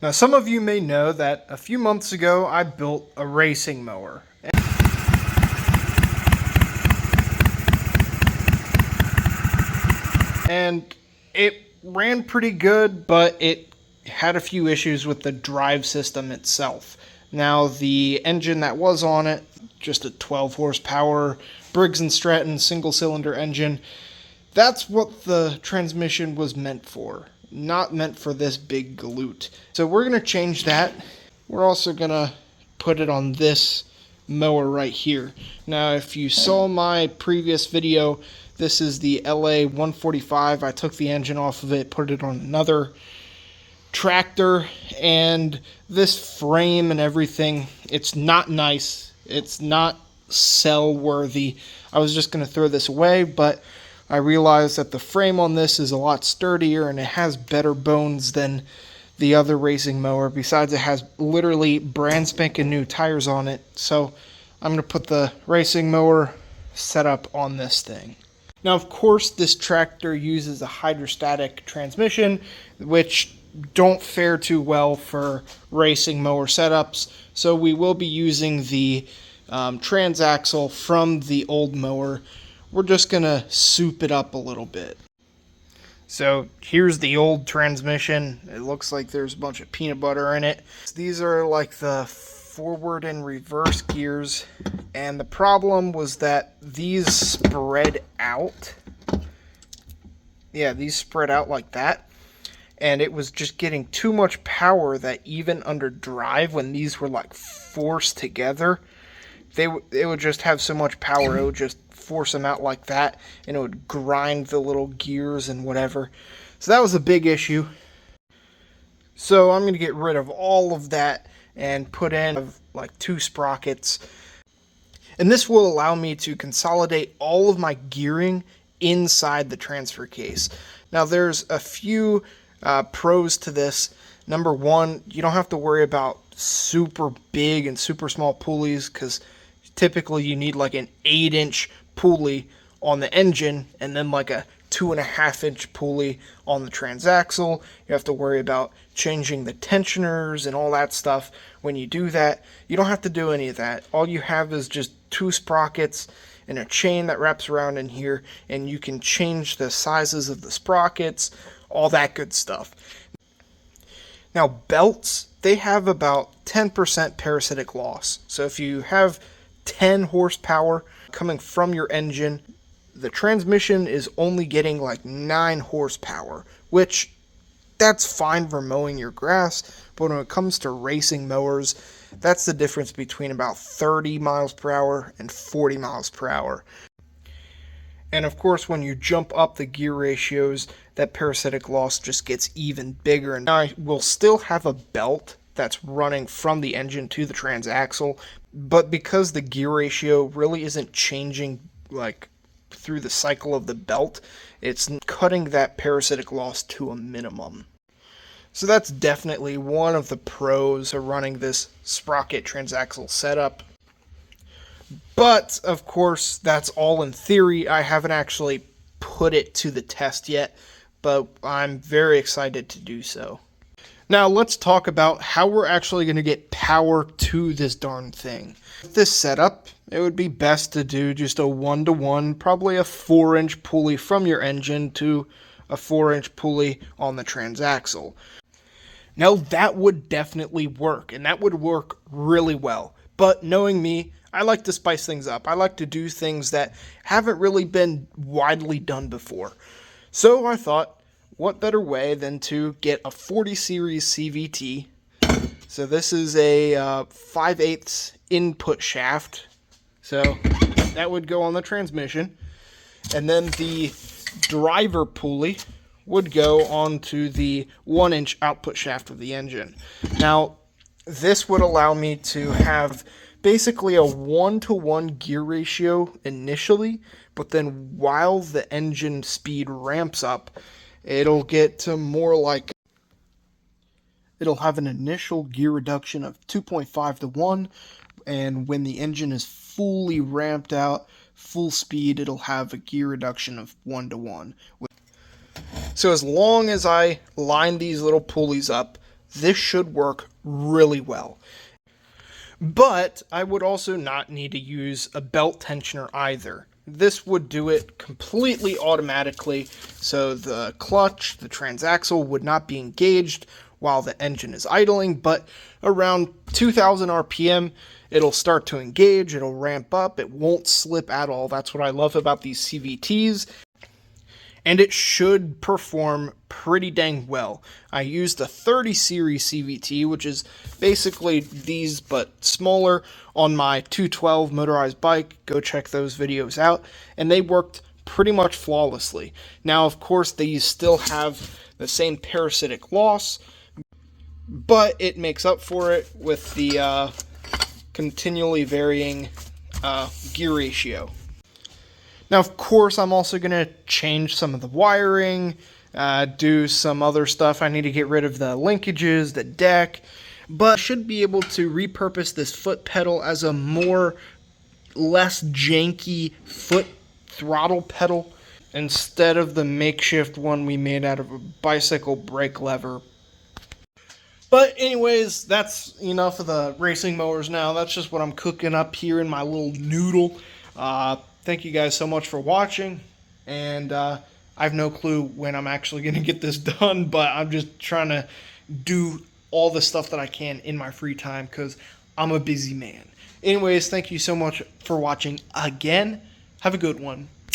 Now, some of you may know that a few months ago I built a racing mower. And it ran pretty good, but it had a few issues with the drive system itself. Now, the engine that was on it, just a 12 horsepower Briggs & Stratton single cylinder engine, that's what the transmission was meant for, not meant for this big galoot. So we're going to change that. We're also going to put it on this mower right here. Now, if you saw my previous video, this is the LA 145. I took the engine off of it, put it on another tractor, and this frame and everything, it's not nice. It's not sell worthy. I was just going to throw this away, but I realized that the frame on this is a lot sturdier and it has better bones than the other racing mower. Besides, it has literally brand spanking new tires on it. So I'm going to put the racing mower setup on this thing. Now, of course, this tractor uses a hydrostatic transmission, which don't fare too well for racing mower setups. So we will be using the Transaxle from the old mower. We're just going to soup it up a little bit. So here's the old transmission. It looks like there's a bunch of peanut butter in it. These are like the forward and reverse gears. And the problem was that these spread out. Yeah, these spread out like that. And it was just getting too much power that even under drive, when these were like forced together, it would just have so much power, it would just force them out like that, and it would grind the little gears and whatever. So that was a big issue. So I'm going to get rid of all of that and put in like 2 sprockets. And this will allow me to consolidate all of my gearing inside the transfer case. Now there's a few pros to this. Number one, you don't have to worry about super big and super small pulleys, because typically you need like an 8-inch pulley on the engine and then like a 2.5-inch pulley on the transaxle. You have to worry about changing the tensioners and all that stuff. When you do that, you don't have to do any of that. All you have is just 2 sprockets and a chain that wraps around in here, and you can change the sizes of the sprockets, all that good stuff. Now, belts, they have about 10% parasitic loss. So if you have 10 horsepower coming from your engine, the transmission is only getting like 9 horsepower, which that's fine for mowing your grass, but when it comes to racing mowers, that's the difference between about 30 miles per hour and 40 miles per hour. And of course, when you jump up the gear ratios, that parasitic loss just gets even bigger. And I will still have a belt that's running from the engine to the transaxle, but because the gear ratio really isn't changing like through the cycle of the belt, it's cutting that parasitic loss to a minimum. So that's definitely one of the pros of running this sprocket transaxle setup. But of course, that's all in theory. I haven't actually put it to the test yet, but I'm very excited to do so. Now let's talk about how we're actually going to get power to this darn thing. With this setup, it would be best to do just a 1-to-1, probably a 4-inch pulley from your engine to a 4-inch pulley on the transaxle. Now that would definitely work, and that would work really well. But knowing me, I like to spice things up. I like to do things that haven't really been widely done before. So I thought, what better way than to get a 40 series CVT. So this is a 5/8 input shaft. So that would go on the transmission. And then the driver pulley would go onto the 1-inch output shaft of the engine. Now, this would allow me to have basically a 1-to-1 gear ratio initially, but then while the engine speed ramps up, it'll get to more like, it'll have an initial gear reduction of 2.5-to-1, and when the engine is fully ramped out, full speed, it'll have a gear reduction of 1-to-1. So as long as I line these little pulleys up this should work really well. But I would also not need to use a belt tensioner either. This would do it completely automatically, so the clutch, the transaxle would not be engaged while the engine is idling, but around 2000 RPM, it'll start to engage, it'll ramp up, it won't slip at all. That's what I love about these CVTs, and it should perform pretty dang well. I used a 30 series CVT, which is basically these but smaller, on my 212 motorized bike. Go check those videos out, and they worked pretty much flawlessly. Now, of course, these still have the same parasitic loss, but it makes up for it with the continually varying gear ratio. Now, of course, I'm also going to change some of the wiring, do some other stuff. I need to get rid of the linkages, the deck, but I should be able to repurpose this foot pedal as a less janky foot throttle pedal instead of the makeshift one we made out of a bicycle brake lever. But anyways, that's enough of the racing mowers now. That's just what I'm cooking up here in my little noodle. Thank you guys so much for watching, and I have no clue when I'm actually going to get this done, but I'm just trying to do all the stuff that I can in my free time because I'm a busy man. Anyways, thank you so much for watching again. Have a good one.